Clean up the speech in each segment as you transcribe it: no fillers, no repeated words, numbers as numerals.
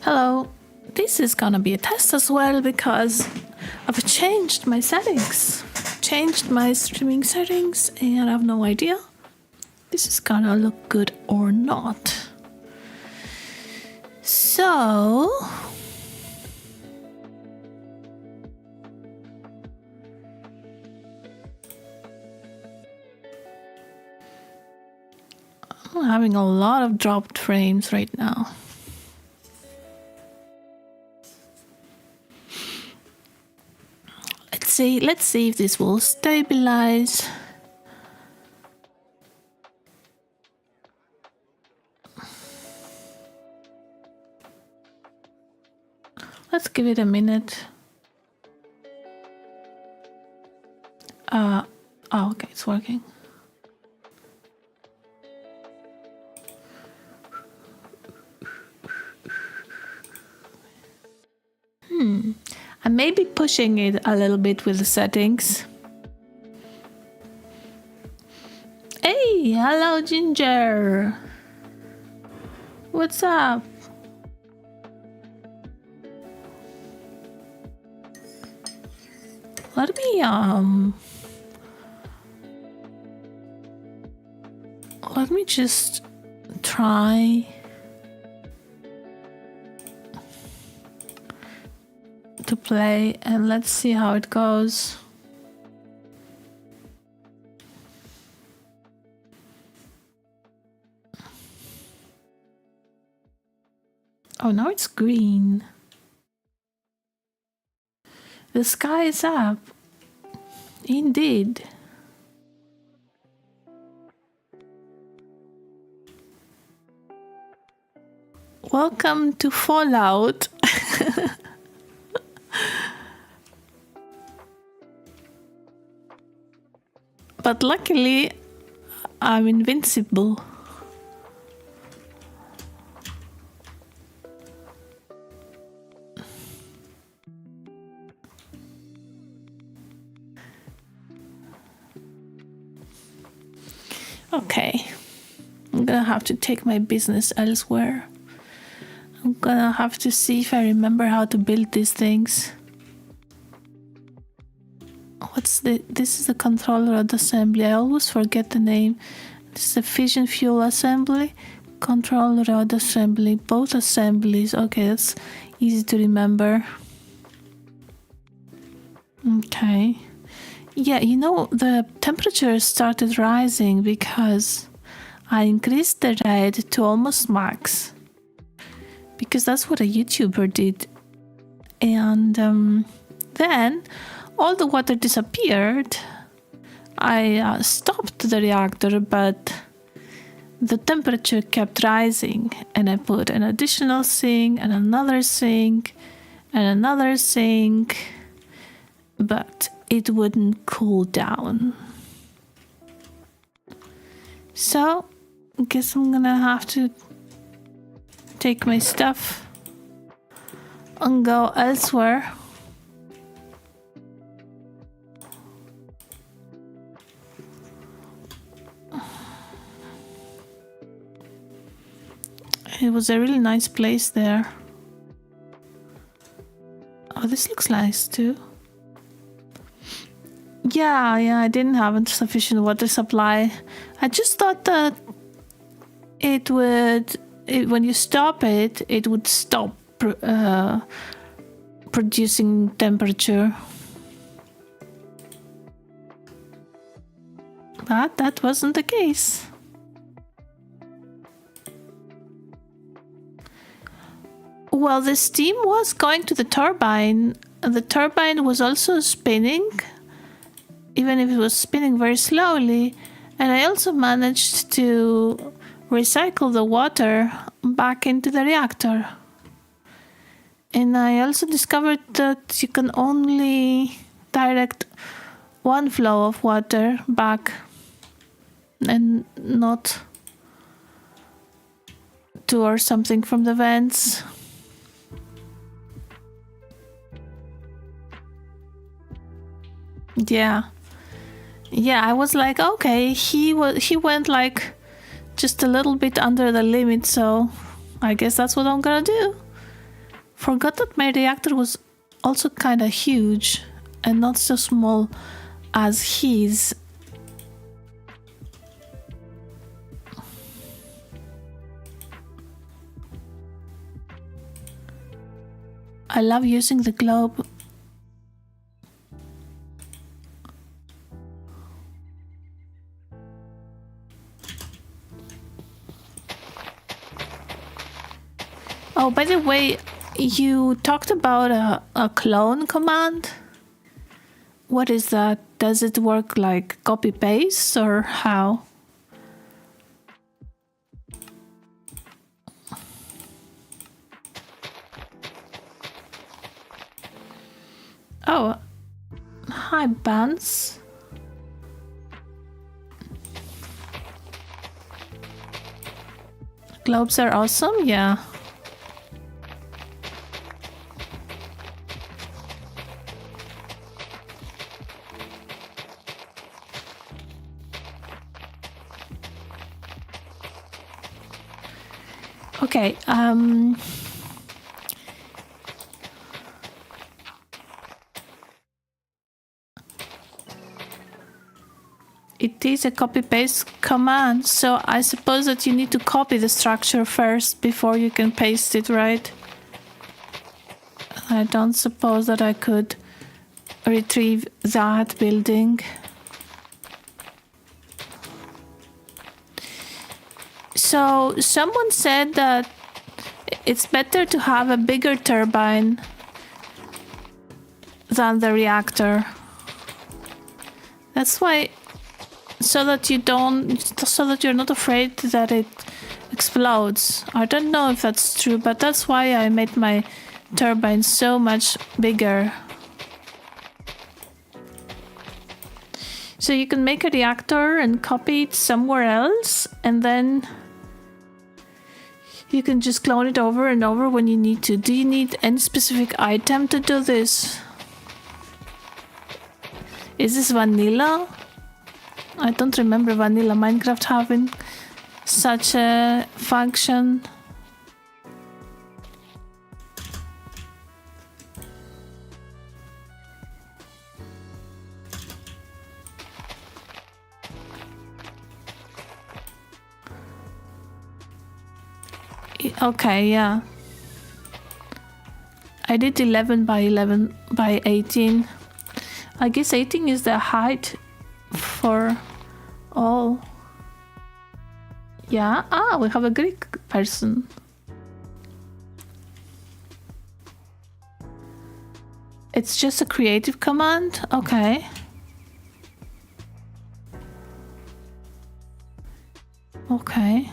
Hello, this is gonna be a test as well because I've changed my settings, changed my streaming settings, and I have no idea this is gonna look good or not. So I'm having a lot of dropped frames right now. Let's see if this will stabilize. Let's give it a minute. Oh, okay, it's working. I may be pushing it a little bit with the settings. Hey, hello Ginger. What's up? Let me just try to play and let's see how it goes. Oh, now it's green. The sky is up. Indeed. Welcome to Fallout. But luckily, I'm invincible. Okay, I'm gonna have to take my business elsewhere. I'm gonna have to see if I remember how to build these things. This is the control rod assembly. I always forget the name. This is the fission fuel assembly, control rod assembly, both assemblies. Okay, that's easy to remember. Okay. Yeah, you know, the temperature started rising because I increased the red to almost max. Because that's what a YouTuber did. And then all the water disappeared. I stopped the reactor, but the temperature kept rising. And I put an additional sink and another sink and another sink. But it wouldn't cool down. So, I guess I'm gonna have to take my stuff and go elsewhere. It was a really nice place there. Oh, this looks nice too. Yeah, I didn't have a sufficient water supply. I just thought that when you stop it, it would stop producing temperature. But that wasn't the case. Well, the steam was going to the turbine. The turbine was also spinning, even if it was spinning very slowly. And I also managed to recycle the water back into the reactor. And I also discovered that you can only direct one flow of water back and not two or something from the vents. Yeah, I was like, okay, he went like just a little bit under the limit, so I guess that's what I'm gonna do. Forgot that my reactor was also kind of huge and not so small as his. I love using the globe. Oh, by the way, you talked about a clone command. What is that? Does it work like copy paste or how? Oh, hi, Bans. Globes are awesome, yeah. Okay, it is a copy-paste command, so I suppose that you need to copy the structure first before you can paste it, right? I don't suppose that I could retrieve that building. So someone said that it's better to have a bigger turbine than the reactor. That's why, so that you're not afraid that it explodes. I don't know if that's true, but that's why I made my turbine so much bigger. So you can make a reactor and copy it somewhere else, and then you can just clone it over and over when you need to. Do you need any specific item to do this? Is this vanilla? I don't remember vanilla Minecraft having such a function. Okay, yeah. I did 11 by 11 by 18. I guess 18 is the height for all. Yeah, we have a Greek person. It's just a creative command? Okay. Okay.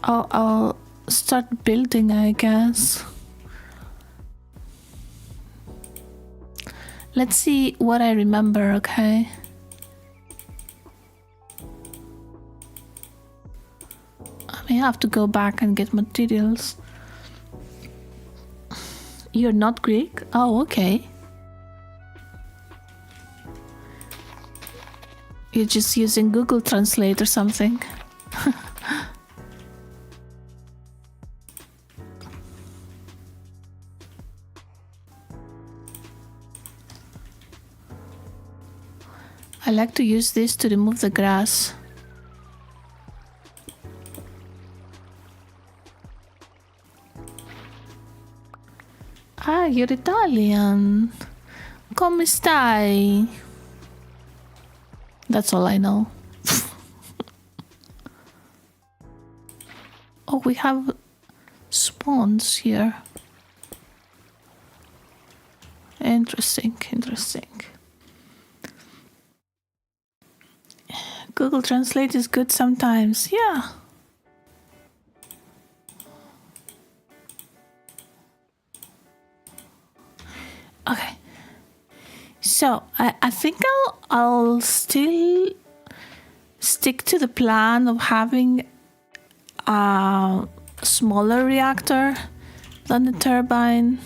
I'll start building, I guess. Let's see what I remember, okay? I may have to go back and get materials. You're not Greek? Oh, okay. You're just using Google Translate or something. I like to use this to remove the grass. Ah, you're Italian. Come stai? That's all I know. Oh, we have spawns here. Interesting, interesting. Google Translate is good sometimes, yeah. Okay. So I think I'll still stick to the plan of having a smaller reactor than the turbine.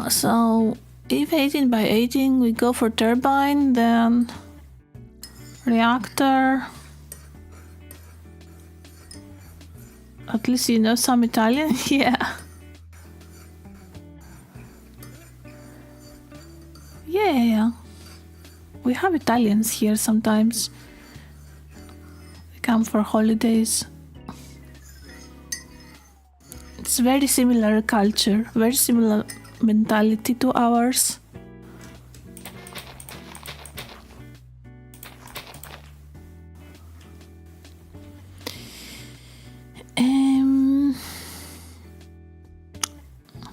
So if 18 by 18 we go for turbine, then reactor At least you know some Italian? Yeah. Yeah. We have Italians here sometimes. They come for holidays. It's very similar culture, very similar mentality to ours.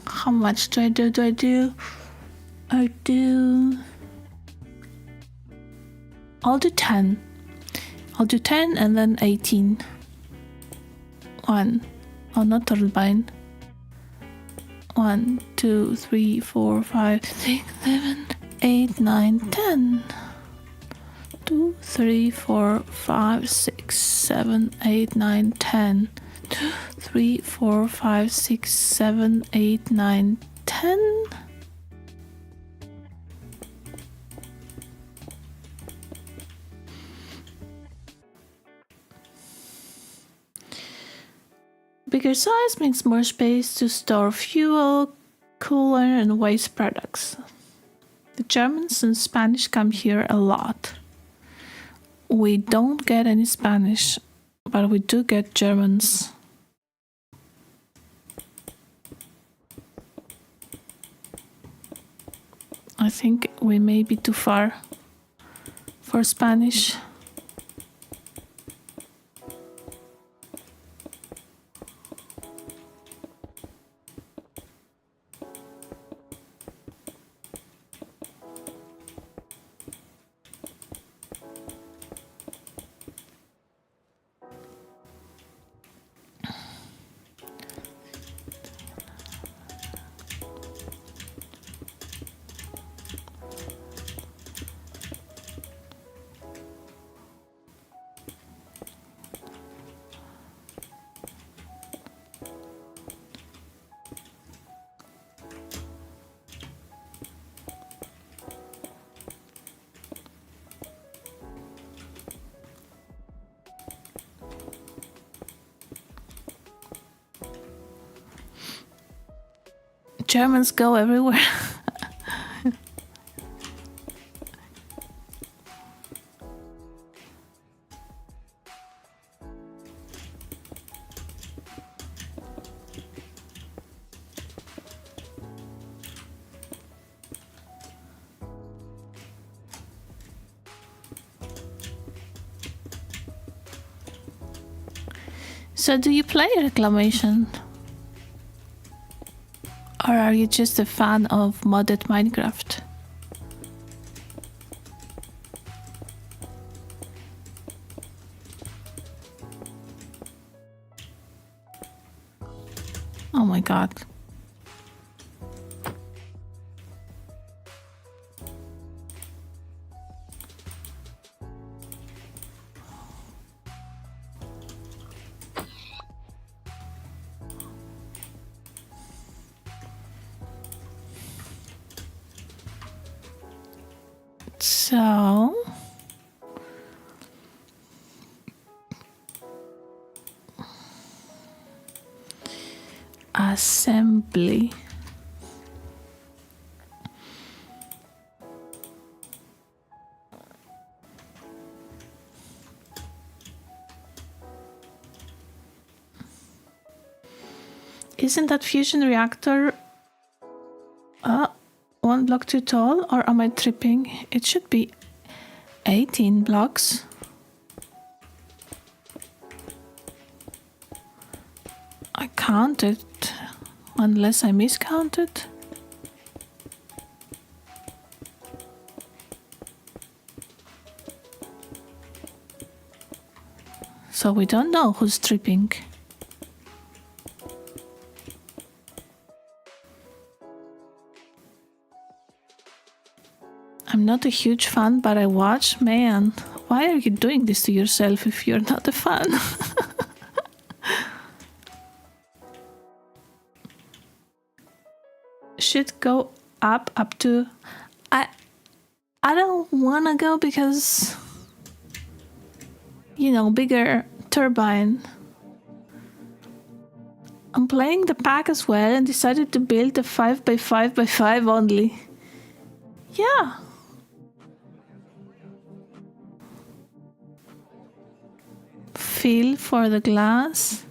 How much do I do? I'll do 10. I'll do 10 and then 18. 1. Oh, not turbine. 1, 2, 3, 4, 5, 6, 7, 8, 9, 10. 2, 3, 4, 5, 6, 7, 8, 9, 10. 2, 3, 4, 5, 6, 7, 8, 9, 10. Bigger size means more space to store fuel, cooler, and waste products. The Germans and Spanish come here a lot. We don't get any Spanish, but we do get Germans. I think we may be too far for Spanish. Germans go everywhere. So do you play Reclamation? Or are you just a fan of modded Minecraft? Oh my god. So assembly. Isn't that fusion reactor one block too tall, or am I tripping? It should be 18 blocks. I counted, unless I miscounted. So we don't know who's tripping. I'm not a huge fan, but I watch. Man, why are you doing this to yourself if you're not a fan? Should go up to... I don't wanna go because, you know, bigger turbine. I'm playing the pack as well and decided to build a 5x5x5 only. Yeah. Feel for the glass.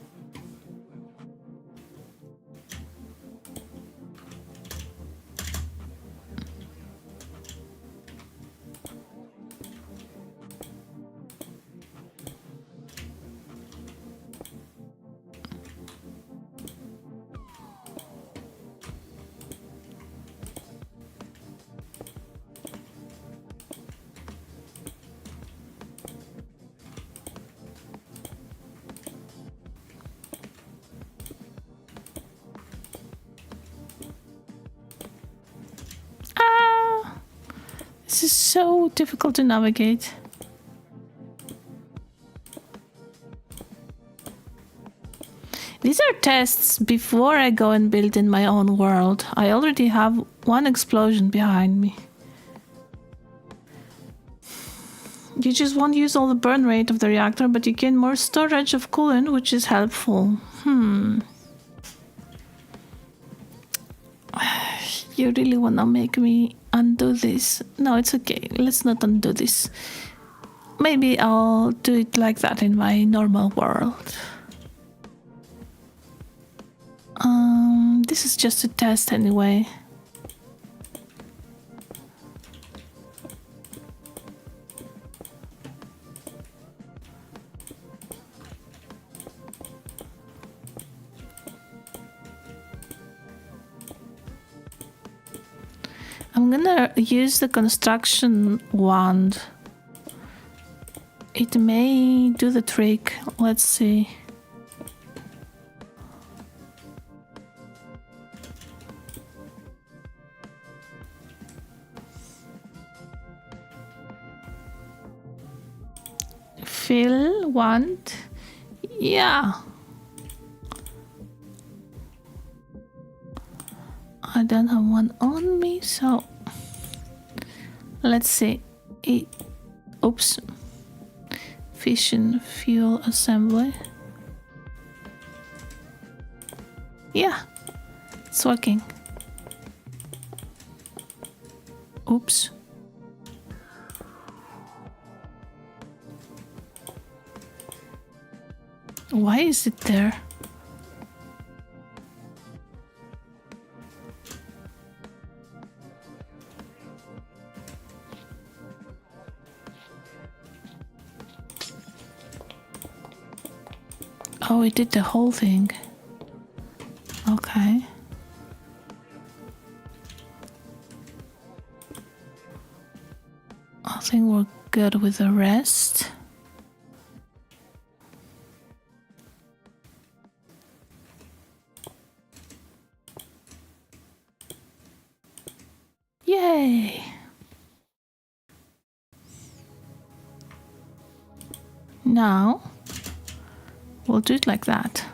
This is so difficult to navigate. These are tests before I go and build in my own world. I already have one explosion behind me. You just won't use all the burn rate of the reactor, but you gain more storage of coolant, which is helpful. You really wanna make me undo this? No, it's okay. Let's not undo this. Maybe I'll do it like that in my normal world. This is just a test anyway. I'm gonna use the construction wand. It may do the trick. Let's see. Fill wand. Yeah. I don't have one on me, so let's see. Oops. Fission fuel assembly. Yeah, it's working. Oops. Why is it there? Oh, it did the whole thing. Okay. I think we're good with the rest. Yay! Now we'll do it like that.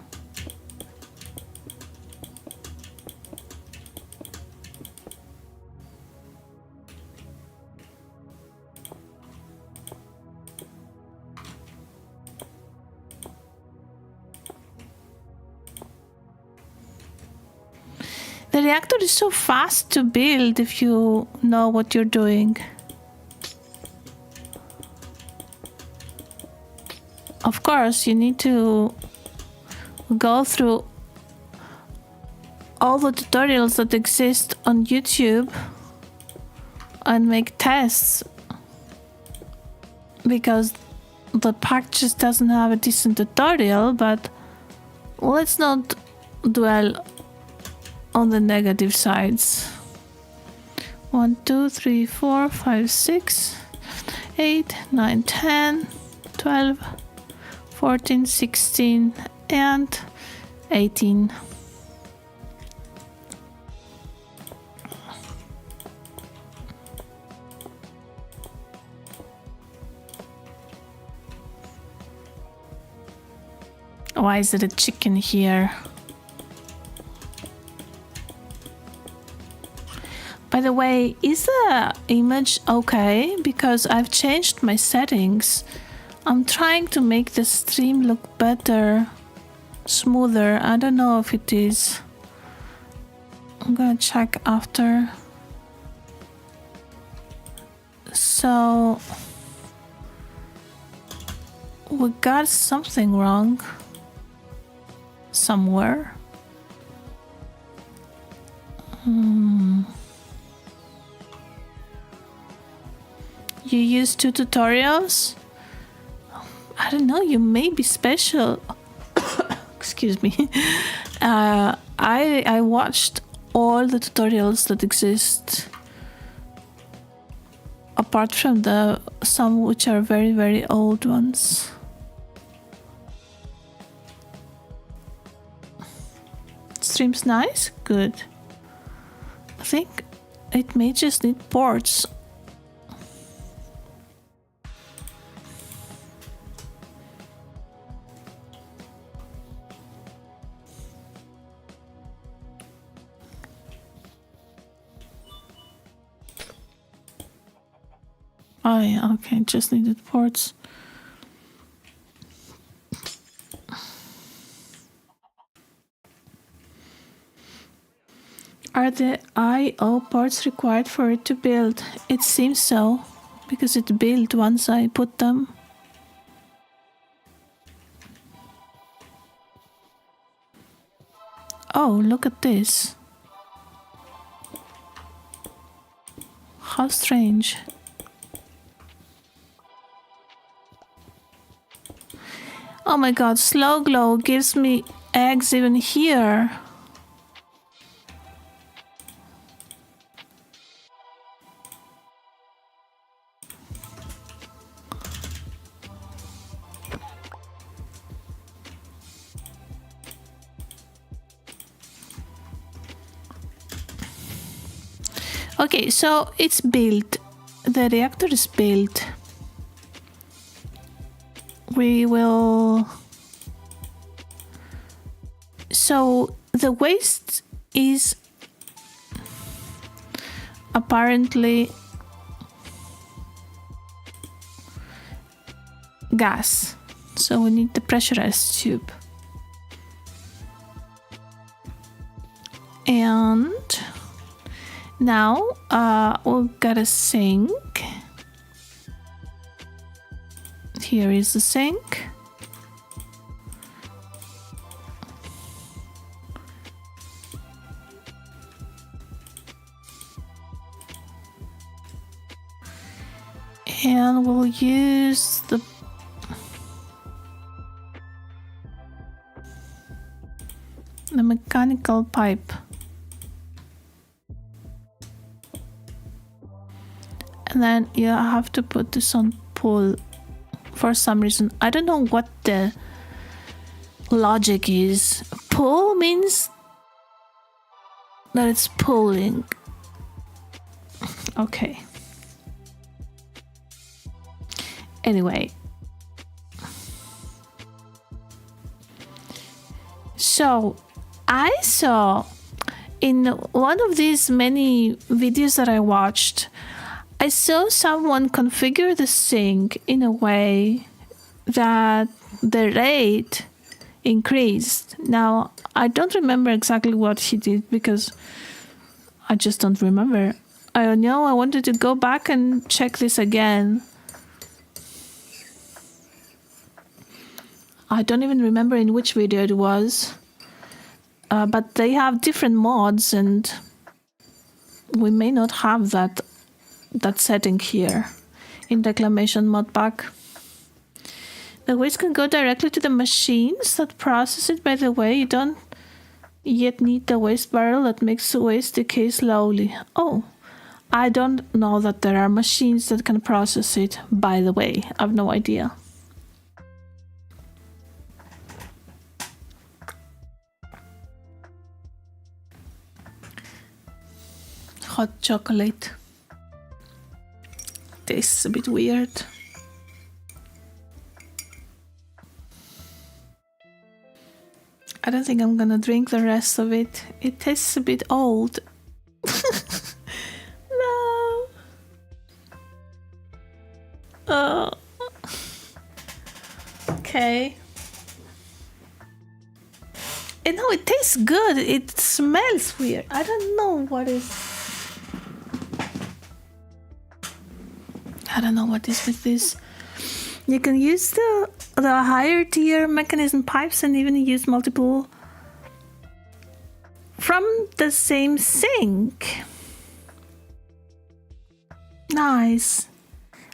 The reactor is so fast to build if you know what you're doing. Of course, you need to go through all the tutorials that exist on YouTube and make tests, because the pack just doesn't have a decent tutorial. But let's not dwell on the negative sides. 1, 2, 3, 4, 5, 6, 8, 9, 10, 12, 14, 16, and 18. Why is it a chicken here? By the way, is the image okay? Because I've changed my settings. I'm trying to make the stream look better. smoother. I don't know if it is. I'm gonna check after. So we got something wrong somewhere. You used 2 tutorials? I don't know, you may be special. Excuse me. I watched all the tutorials that exist, apart from the some which are very, very old ones. Stream's nice? Good. I think it may just need ports. Oh yeah, okay, just needed ports. Are the I/O ports required for it to build? It seems so, because it built once I put them. Oh, look at this. How strange. Oh my god, slow glow gives me eggs even here. Okay, so it's built. The reactor is built. We will... So the waste is apparently gas. So we need the pressurized tube. And now we'll get a sink. Here is the sink. And we'll use the mechanical pipe. And then you have to put this on pull for some reason. I don't know what the logic is. Pull means that it's pulling. Okay. Anyway. So I saw in one of these many videos that I watched, I saw someone configure the sink in a way that the rate increased. Now, I don't remember exactly what he did because I just don't remember. I know I wanted to go back and check this again. I don't even remember in which video it was. But they have different mods and we may not have that setting here in Reclamation Modpack. The waste can go directly to the machines that process it. By the way, you don't yet need the waste barrel that makes the waste decay slowly. Oh, I don't know that there are machines that can process it, by the way. I have no idea. Hot chocolate. Tastes a bit weird. I don't think I'm gonna drink the rest of it. It tastes a bit old. No. Oh. Okay. And no, it tastes good. It smells weird. I don't know what is. I don't know what is with this. You can use the higher tier mechanism pipes and even use multiple from the same sink. Nice.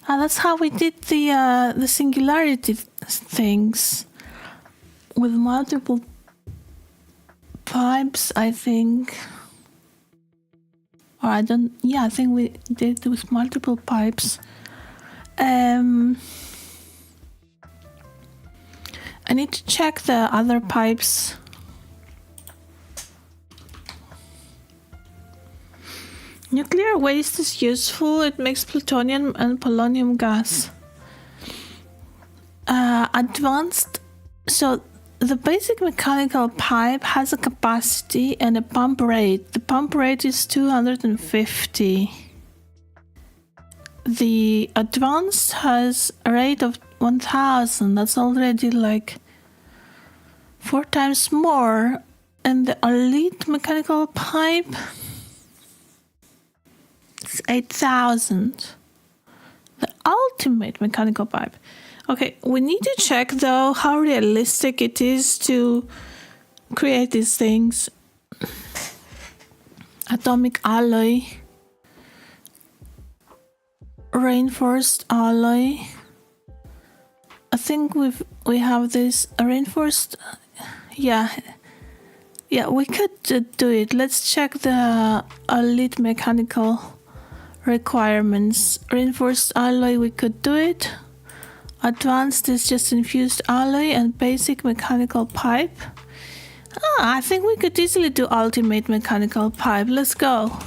That's how we did the singularity things with multiple pipes, I think. Or I don't. Yeah, I think we did with multiple pipes. I need to check the other pipes. Nuclear waste is useful. It makes plutonium and polonium gas. Advanced. So the basic mechanical pipe has a capacity and a pump rate. The pump rate is 250. The advanced has a rate of 1000. That's already like 4 times more. And the elite mechanical pipe is 8000. The ultimate mechanical pipe. Okay, we need to check though how realistic it is to create these things. Atomic alloy. Reinforced alloy. I think we have this reinforced. Yeah, we could do it. Let's check the elite mechanical requirements. Reinforced alloy, we could do it. Advanced is just infused alloy, and basic mechanical pipe. I think we could easily do ultimate mechanical pipe. Let's go.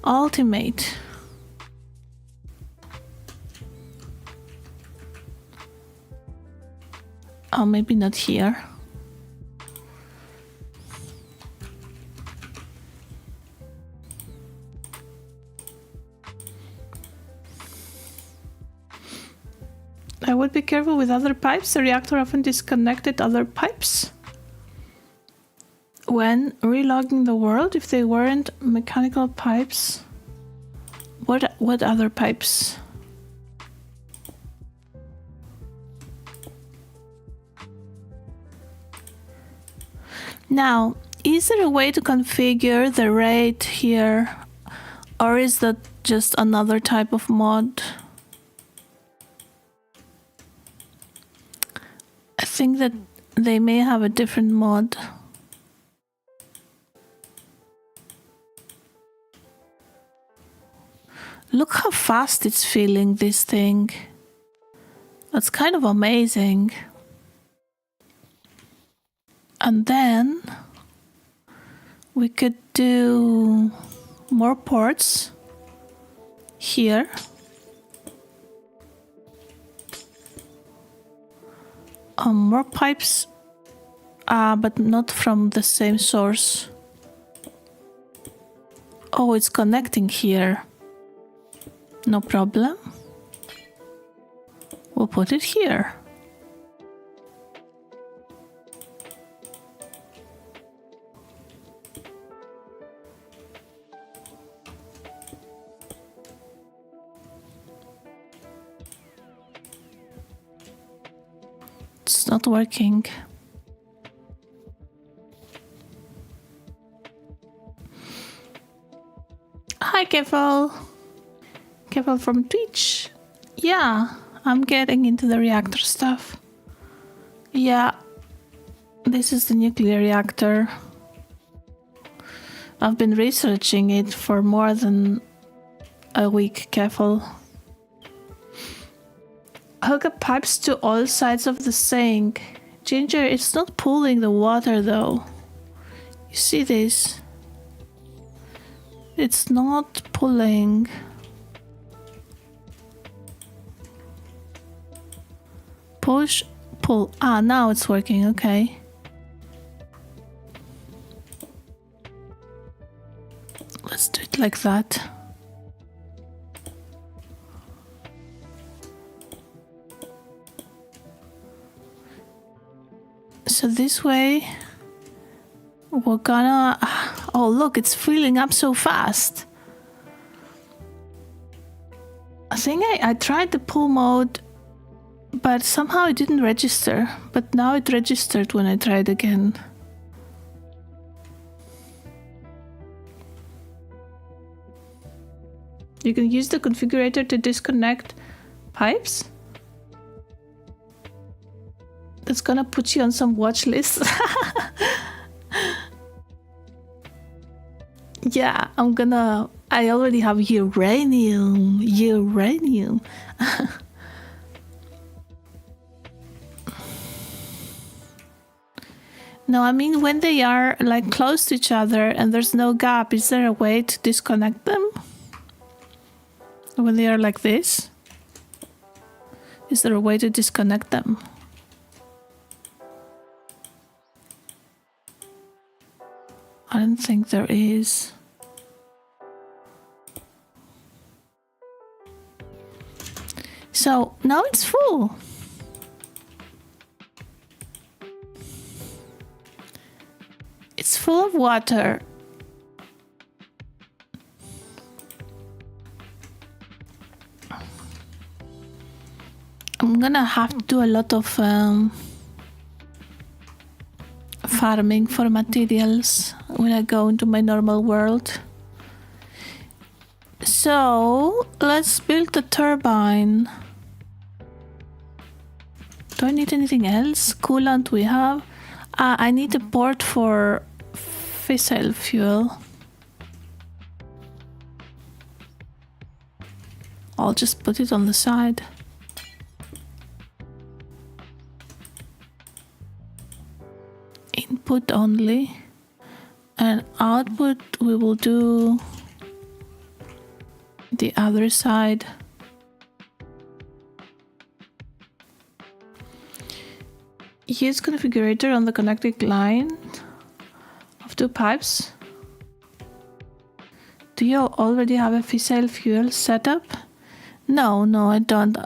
Ultimate. Oh, maybe not here. I would be careful with other pipes. The reactor often disconnected other pipes when relogging the world. If they weren't mechanical pipes, what other pipes? Now, is there a way to configure the rate here, or is that just another type of mod? I think that they may have a different mod. Look how fast it's filling this thing. That's kind of amazing. And then we could do more ports here. More pipes, but not from the same source. Oh, it's connecting here. No problem. We'll put it here. It's not working. Hi, Kefal. Kefal from Twitch. Yeah, I'm getting into the reactor stuff. Yeah, this is the nuclear reactor. I've been researching it for more than a week, Kefal. Hook up pipes to all sides of the sink. Ginger, it's not pulling the water though. You see this? It's not pulling. Push, pull. Ah, now it's working, okay. Let's do it like that. So this way, we're gonna... Oh, look, it's filling up so fast. I think I tried the pool mode, but somehow it didn't register. But now it registered when I tried again. You can use the configurator to disconnect pipes. That's gonna put you on some watch list. Yeah, I already have uranium. No, I mean when they are like close to each other and there's no gap, is there a way to disconnect them? When they are like this? Is there a way to disconnect them? I don't think there is. So now it's full. It's full of water. I'm gonna have to do a lot of farming for materials when I go into my normal world. So let's build the turbine. Do I need anything else? Coolant we have. I need a port for fissile fuel. I'll just put it on the side. Input only, and output we will do the other side. Use configurator on the connected line of two pipes. Do you already have a fissile fuel setup? No, I don't.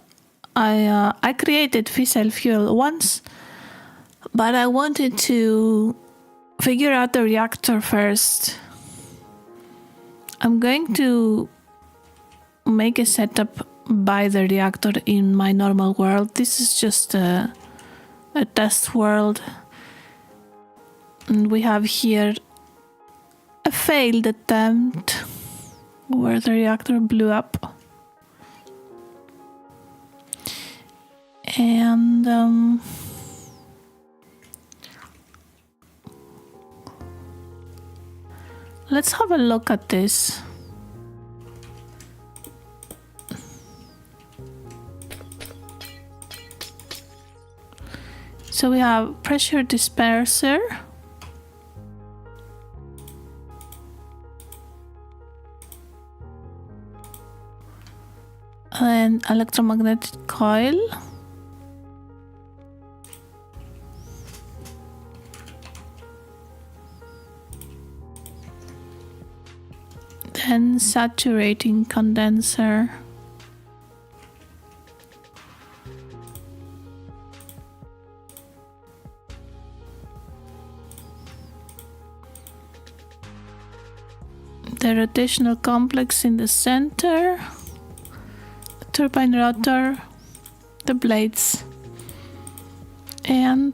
I created fissile fuel once, but I wanted to figure out the reactor first. I'm going to make a setup by the reactor in my normal world. This is just a test world. And we have here a failed attempt where the reactor blew up. And let's have a look at this. So we have pressure disperser. And electromagnetic coil. Then saturating condenser. The rotational complex in the center, the turbine rotor, the blades, and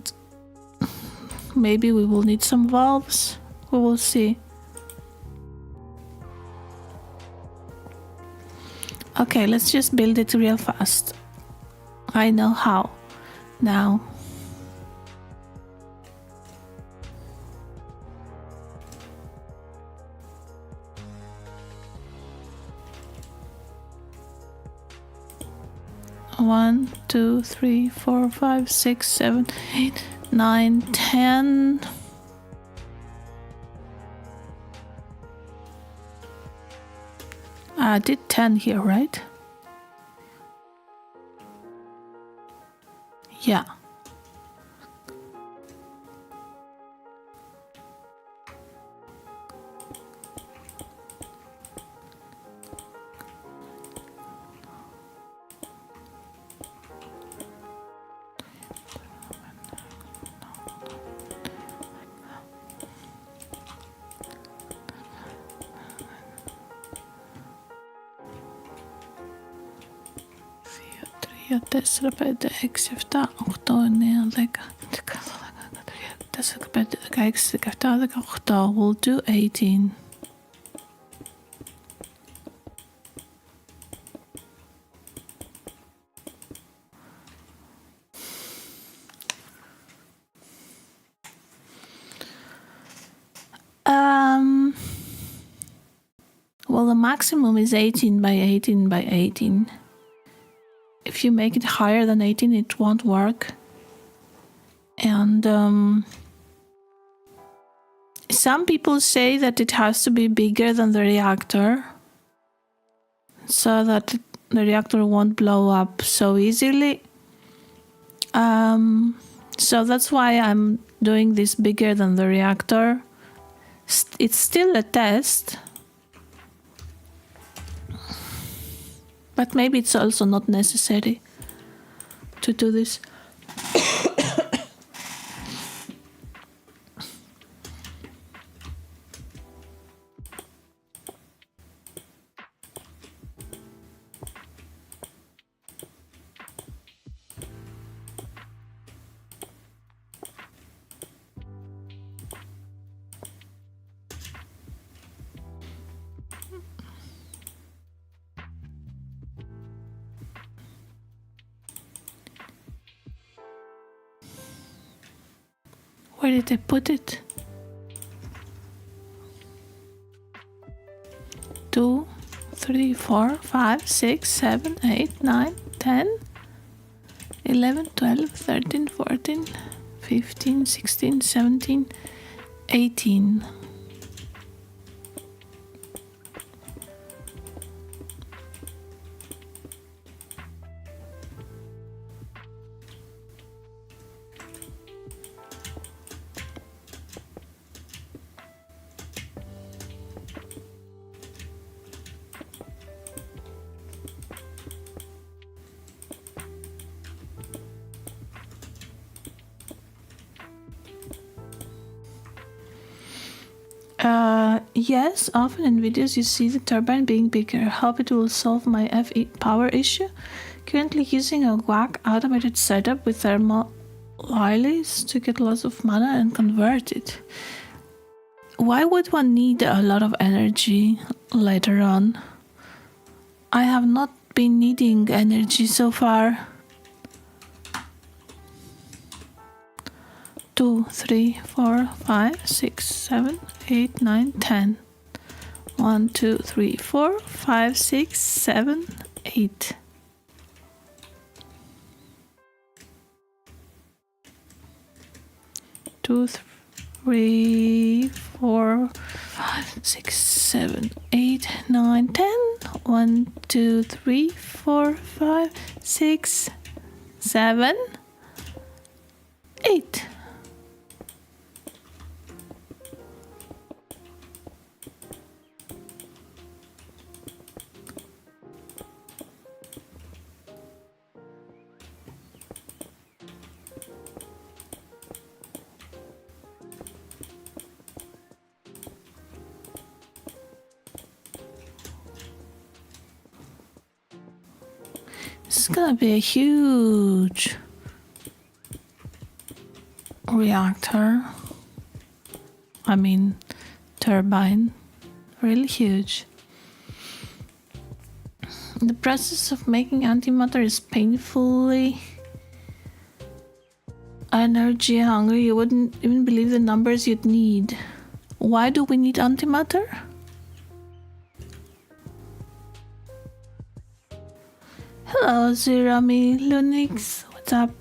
maybe we will need some valves. We will see. Okay, let's just build it real fast. I know how now. One, 2, 3, 4, 5, 6, 7, 8, 9, 10. I did 10 here, right? Yeah. Jotta rapete x yfta octoinen tässä rapete x yfta octo will do 18. Well, the maximum is 18 by 18 by 18. If you make it higher than 18, it won't work. And some people say that it has to be bigger than the reactor so that the reactor won't blow up so easily. So that's why I'm doing this bigger than the reactor. It's still a test. But maybe it's also not necessary to do this. Where did I put it? 2, 3, 4, 5, 6, 7, 8, 9, 10, 11, 12, 13, 14, 15, 16, 17, 18. Yes, often in videos you see the turbine being bigger. Hope it will solve my FE power issue. Currently using a WAC automated setup with thermal relays to get lots of mana and convert it. Why would one need a lot of energy later on? I have not been needing energy so far. 2, 3, 4, 5, 6, 7, 8, 9, 10. 1, 2, 3, 4, 5, 6, 7, 8. Two, 3, 4, 5, 6, 7, 8, 9, 10. 1, 2, 3, 4, 5, 6, 7, 8. This is gonna be a huge reactor. I mean, turbine. Really huge. The process of making antimatter is painfully energy hungry. You wouldn't even believe the numbers you'd need. Why do we need antimatter? Hello, Zirami Lunix. What's up?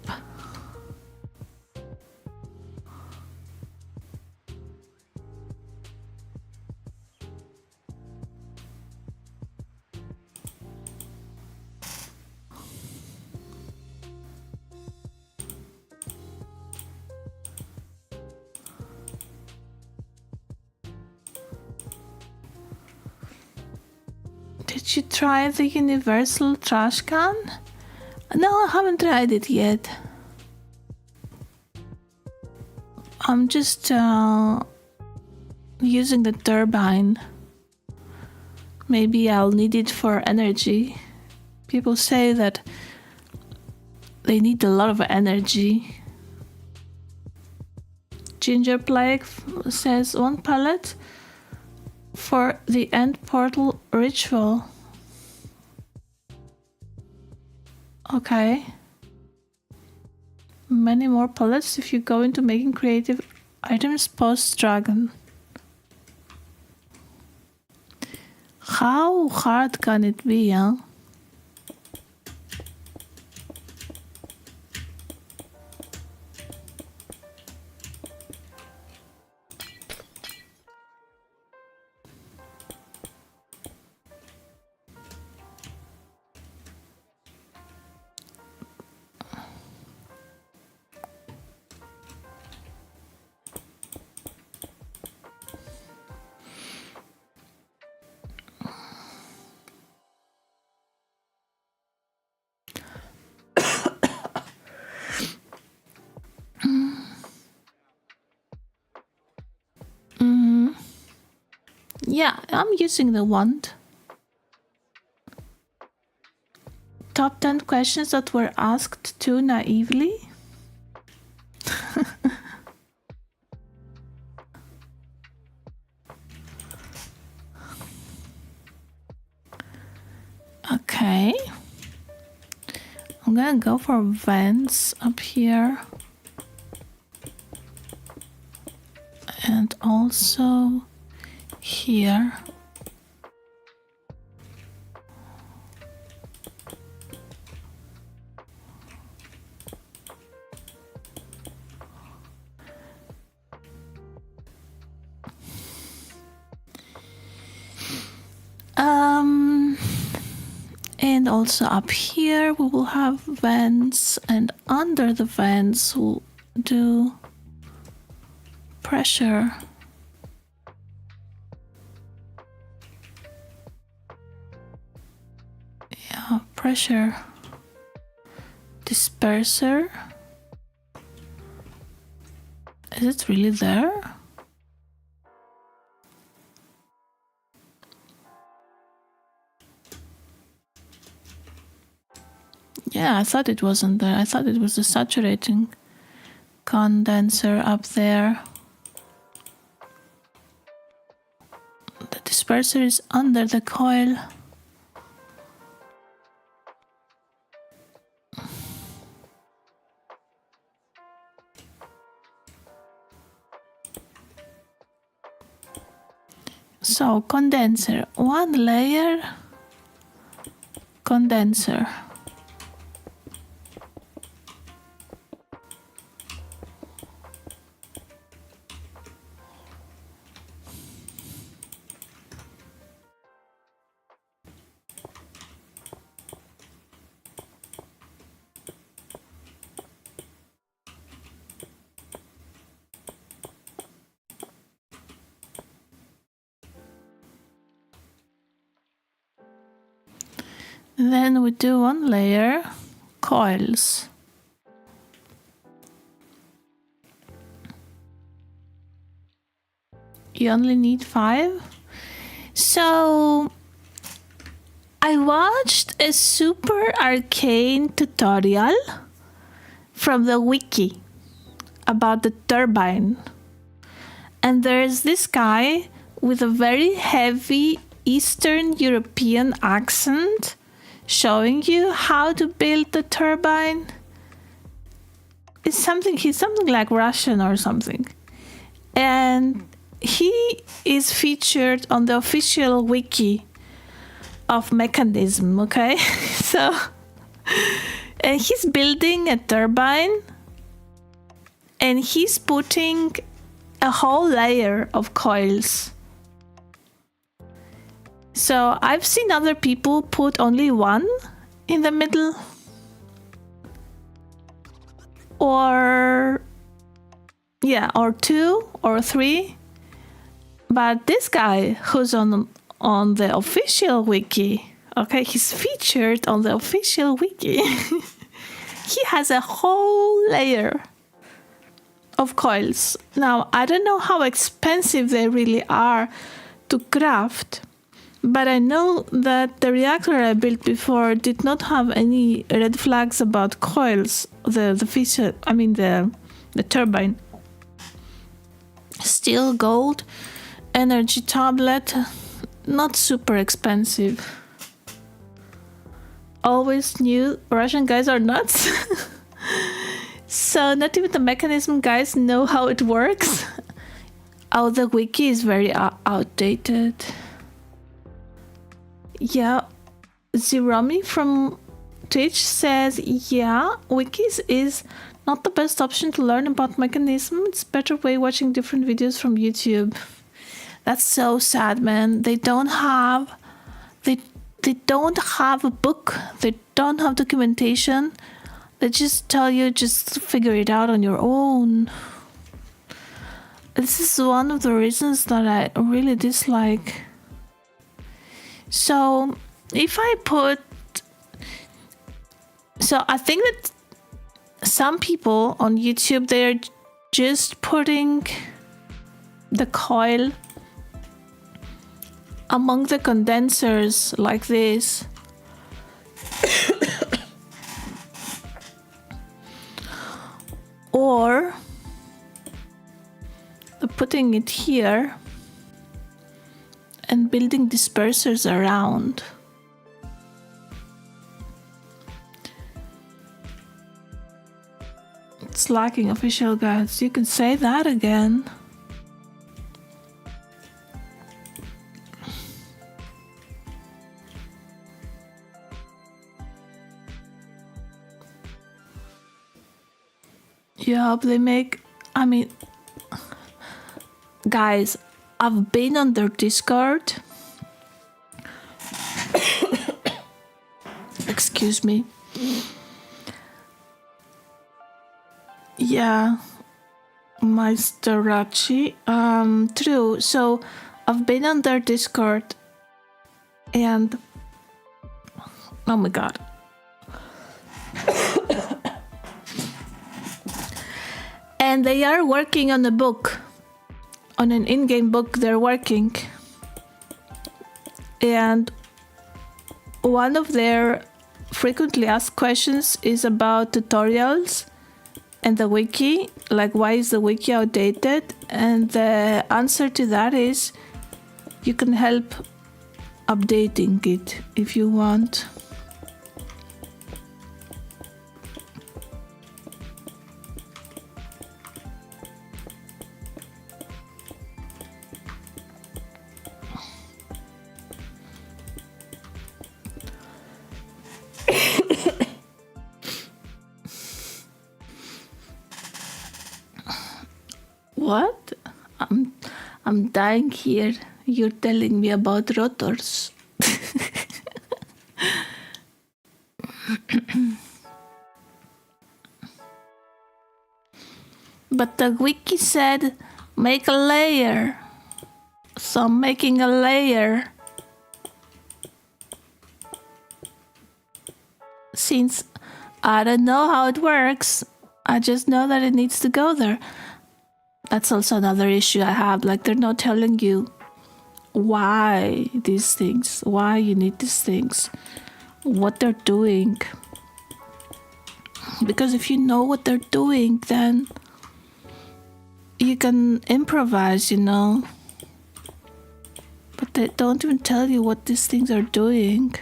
Did you try the universal trash can? No, I haven't tried it yet. I'm just using the turbine. Maybe I'll need it for energy. People say that they need a lot of energy. Ginger Plague says 1 pallet for the end portal ritual. Okay. Many more pallets if you go into making creative items post-dragon. How hard can it be, huh? Yeah, I'm using the wand. Top 10 questions that were asked too naively. Okay. I'm gonna go for vents up here. And also here. And also up here we will have vents, and under the vents we'll do pressure. Yeah, pressure disperser. Is it really there? Yeah, I thought it wasn't there. I thought it was the saturating condenser up there. The disperser is under the coil. So, condenser, 1 layer condenser. Then we do 1 layer coils. You only need 5. So I watched a super arcane tutorial from the wiki about the turbine. And there's this guy with a very heavy Eastern European accent showing you how to build the turbine. He's something like Russian or something. And he is featured on the official wiki of Mechanism, okay? So, and he's building a turbine and he's putting a whole layer of coils. So I've seen other people put only 1 in the middle, or 2 or 3. But this guy who's on the official wiki, okay, he's featured on the official wiki. He has a whole layer of coils. Now, I don't know how expensive they really are to craft, But I know that the reactor I built before did not have any red flags about coils, the fissure, I mean the turbine. Still gold, energy tablet, not super expensive. Always knew Russian guys are nuts. So not even the mechanism guys know how it works. Oh, the wiki is very outdated. Yeah, Zeromi from Twitch says, yeah, wikis is not the best option to learn about mechanism. It's better way watching different videos from YouTube. That's so sad, man. They don't have a book. They don't have documentation. They just tell you just figure it out on your own. This is one of the reasons that I really dislike. So if I think that some people on YouTube, they're just putting the coil among the condensers like this. Or they're putting it here and building dispersers around. It's lacking official guides. You can say that again. Yeah, they make, I mean, guys, I've been on their Discord. Excuse me. Yeah, Maesterachi. True. So I've been on their Discord and oh my god. And they are working on a book. On an in-game book they're working. And one of their frequently asked questions is about tutorials and the wiki, like why is the wiki outdated? And the answer to that is you can help updating it if you want. What? I'm dying here. You're telling me about rotors. But the wiki said make a layer. So I'm making a layer. Since I don't know how it works, I just know that it needs to go there. That's also another issue I have. Like, they're not telling you why these things, why you need these things, what they're doing. Because if you know what they're doing, then you can improvise, you know. But they don't even tell you what these things are doing.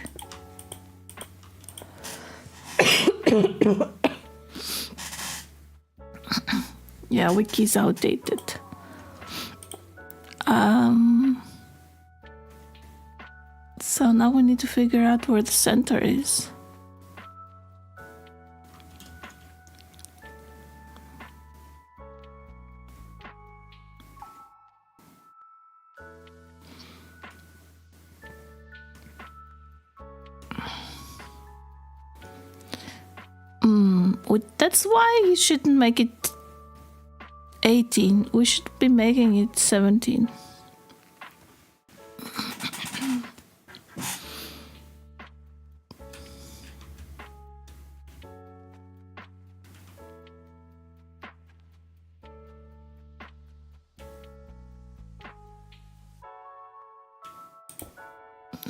Yeah, wiki's outdated. So now we need to figure out where the center is. That's why you shouldn't make it 18. We should be making it 17.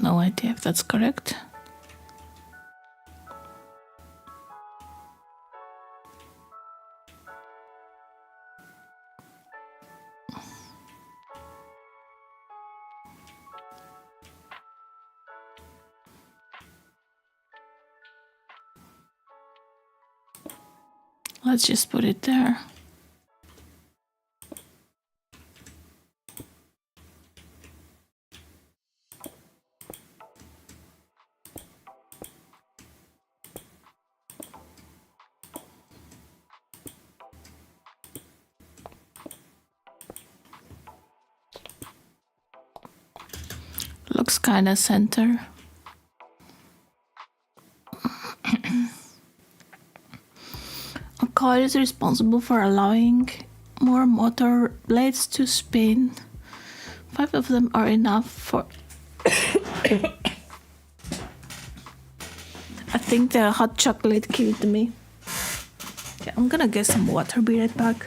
No idea if that's correct. Let's just put it there. Looks kind of center. A coil is responsible for allowing more motor blades to spin. 5 of them are enough for... I think the hot chocolate killed me. Okay, I'm gonna get some water, be right back.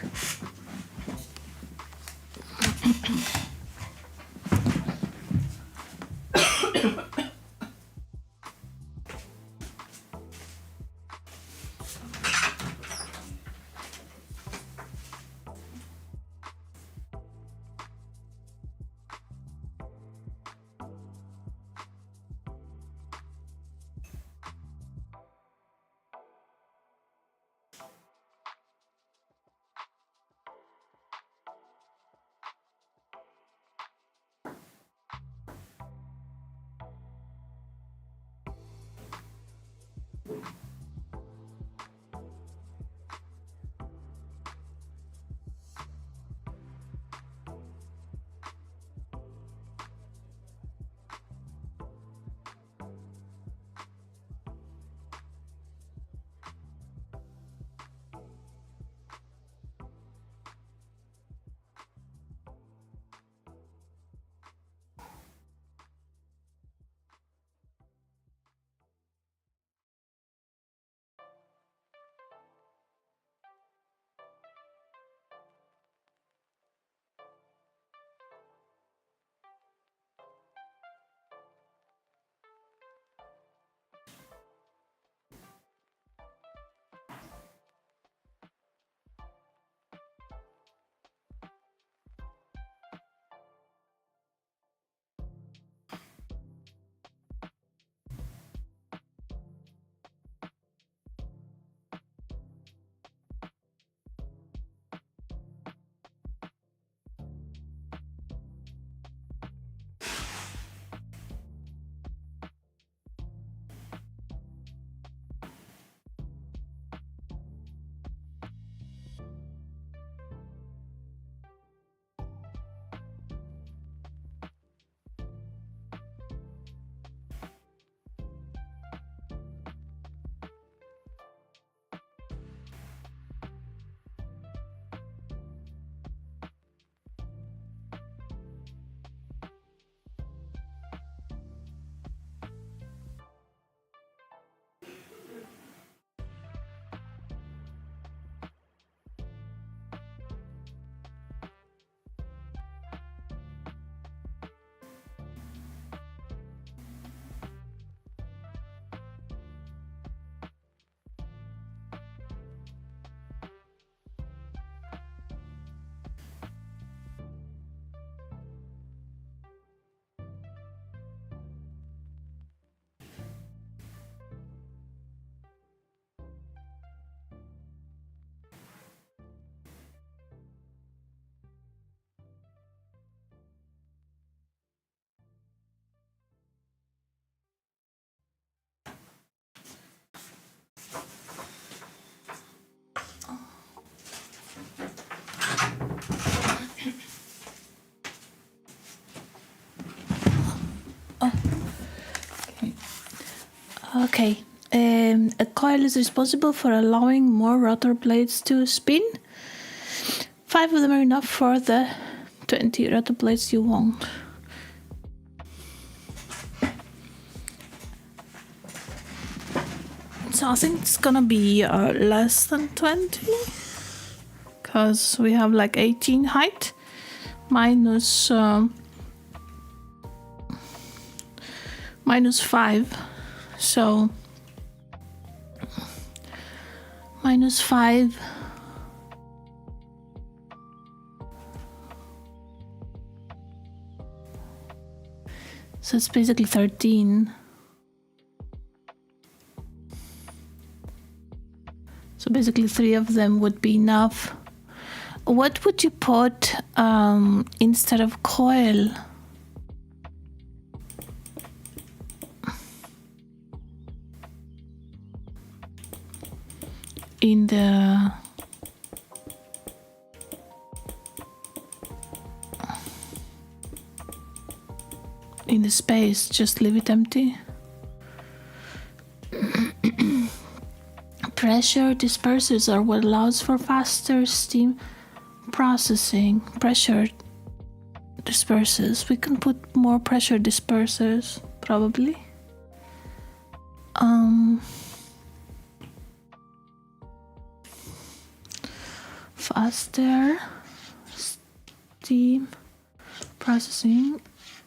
Okay, a coil is responsible for allowing more rotor blades to spin. 5 of them are enough for the 20 rotor blades you want. So I think it's gonna be less than 20, because we have like 18 height minus -5. So -5. So it's basically 13. So basically 3 of them would be enough. What would you put instead of coil? In the space, just leave it empty. Pressure dispersers are what allows for faster steam processing. Pressure dispersers. We can put more pressure dispersers, probably. Faster steam processing.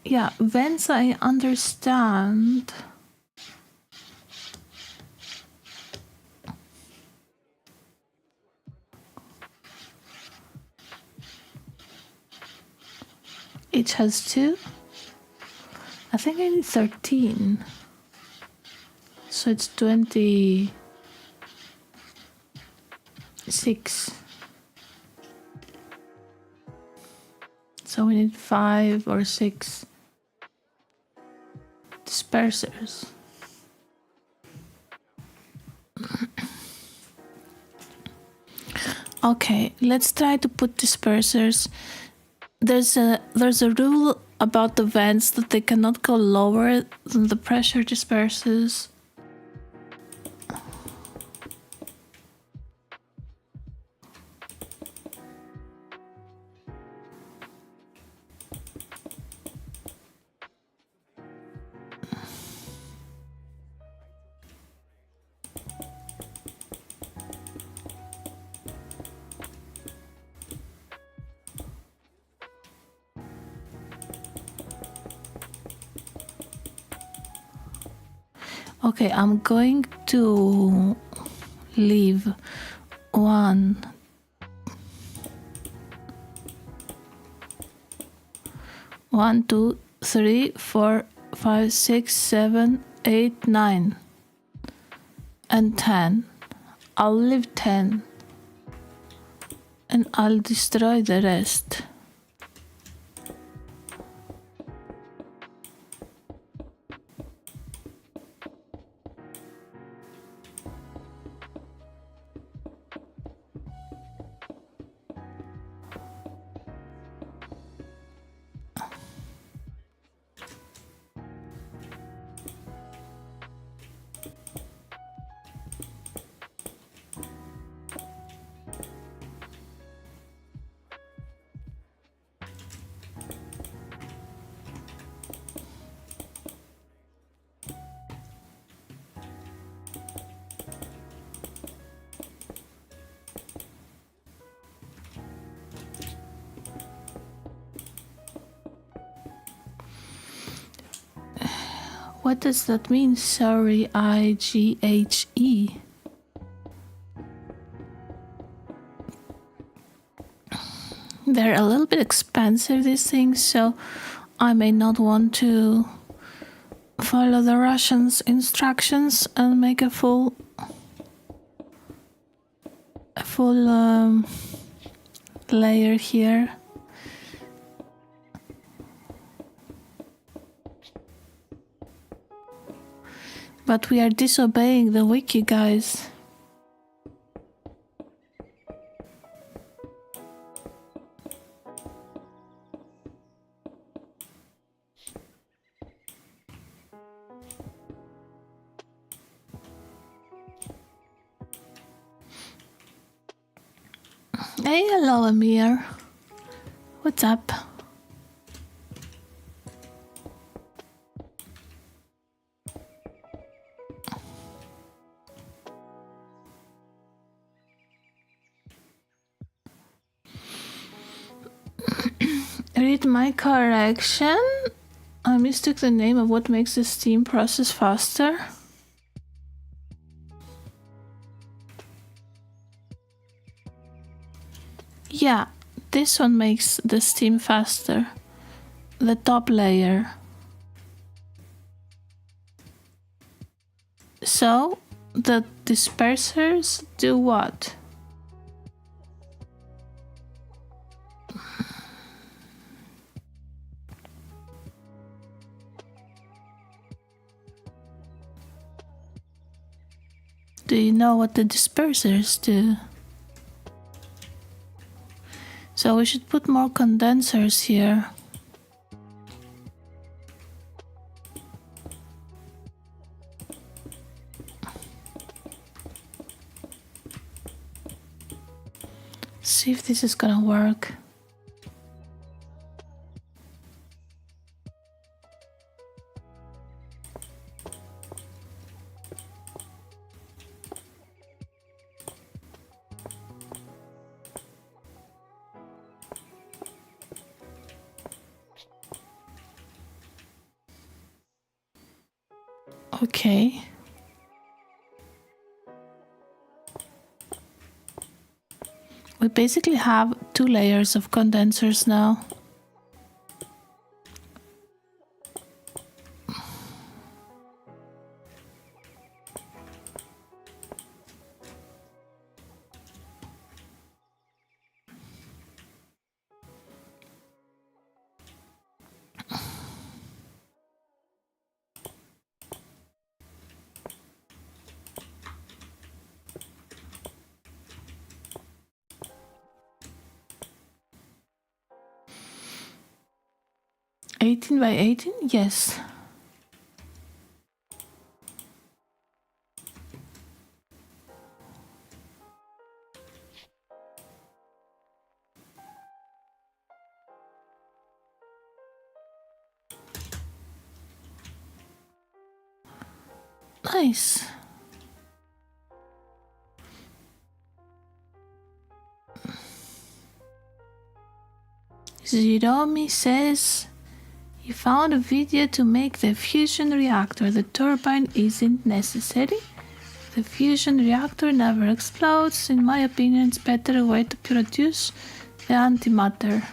Yeah, vents I understand. Each has 2. I think I need 13. So it's 26. So we need 5 or 6 dispersers. Okay, let's try to put dispersers. There's a rule about the vents that they cannot go lower than the pressure dispersers. Okay, I'm going to leave 1, 2, 3, 4, 5, 6, 7, 8, 9, and 10. I'll leave 10, and I'll destroy the rest. What does that mean? Sorry, IGHE. They're a little bit expensive, these things, so I may not want to follow the Russians' instructions and make a full layer here. But we are disobeying the wiki, guys. Hey, hello, Amir. What's up? Read my correction. I mistook the name of what makes the steam process faster. Yeah, this one makes the steam faster. The top layer. So, the dispersers do what? Do you know what the dispersers do? So we should put more condensers here. See if this is gonna work. Okay. We basically have 2 layers of condensers now. (18 by 18? Yes. Nice. Ziromi says he found a video to make the fusion reactor. The turbine isn't necessary. The fusion reactor never explodes. In my opinion, it's better way to produce the antimatter.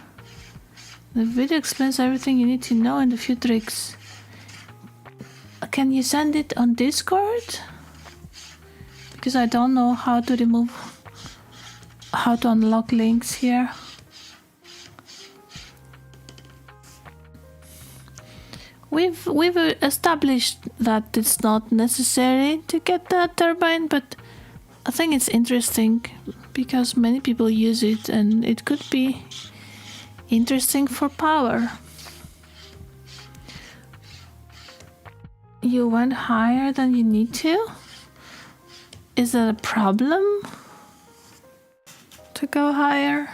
The video explains everything you need to know and a few tricks. Can you send it on Discord? Because I don't know how to unlock links here. We've established that it's not necessary to get the turbine, but I think it's interesting because many people use it and it could be interesting for power. You went higher than you need to? Is that a problem to go higher?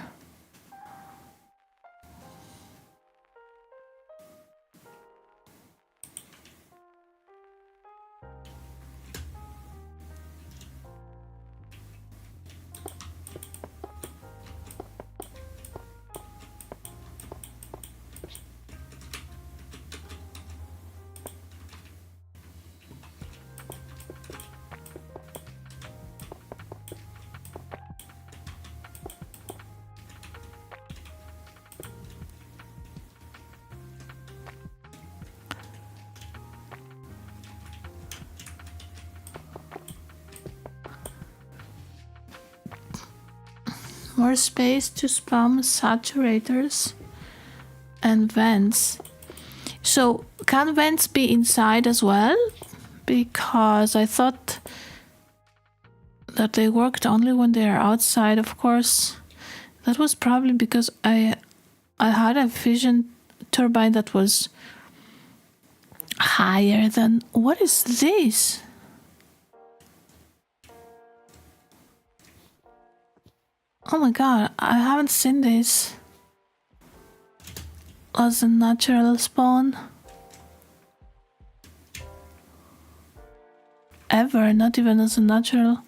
More space to spam saturators and vents. So can vents be inside as well? Because I thought that they worked only when they are outside. Of course, that was probably because I had a fission turbine that was higher than... What is this? Oh my god, I haven't seen this as a natural spawn. Ever, not even as a natural.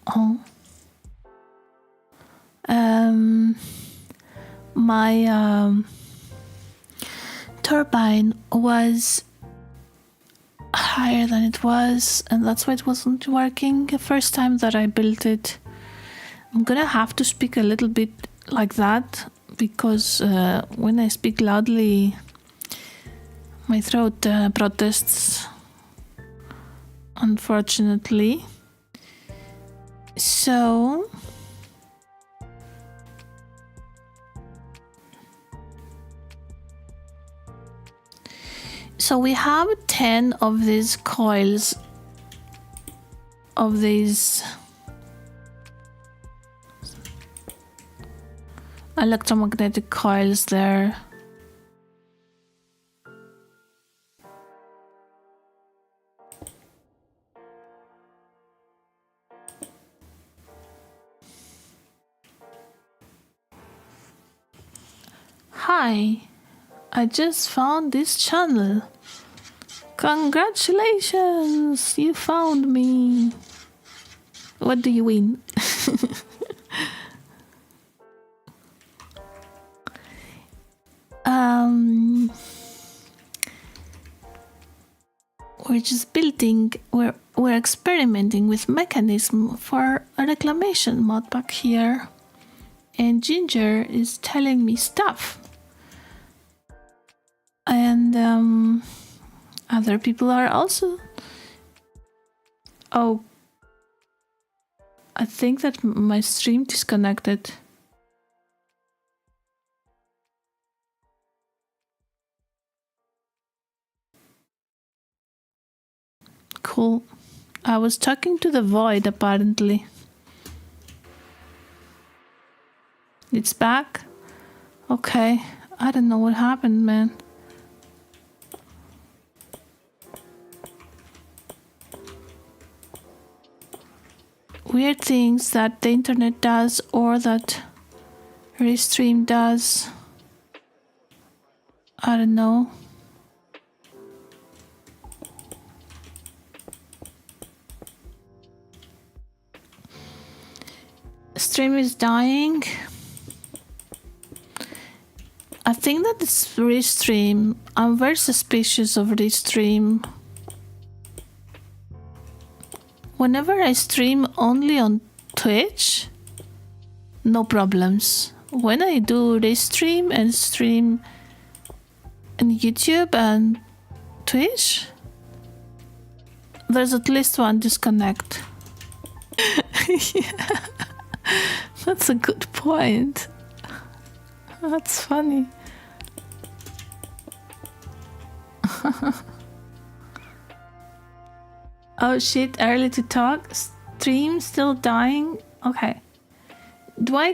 Oh. turbine was higher than it was, and that's why it wasn't working the first time that I built it. I'm gonna have to speak a little bit like that because when I speak loudly, my throat protests, unfortunately. So we have 10 of these coils of these electromagnetic coils there. Hi, I just found this channel. Congratulations, you found me. What do you win? We're just building, we're experimenting with mechanism for a reclamation modpack here. And Ginger is telling me stuff. And other people are also... Oh, I think that my stream disconnected. Cool. I was talking to the void, apparently. It's back? Okay. I don't know what happened, man. Weird things that the internet does or that Restream does. I don't know. Stream is dying. I think that it's Restream. I'm very suspicious of Restream. Whenever I stream only on Twitch, no problems. When I do Restream and stream on YouTube and Twitch, there's at least one disconnect. Yeah. That's a good point. That's funny. Oh shit, early to talk. Stream still dying? Okay. Do I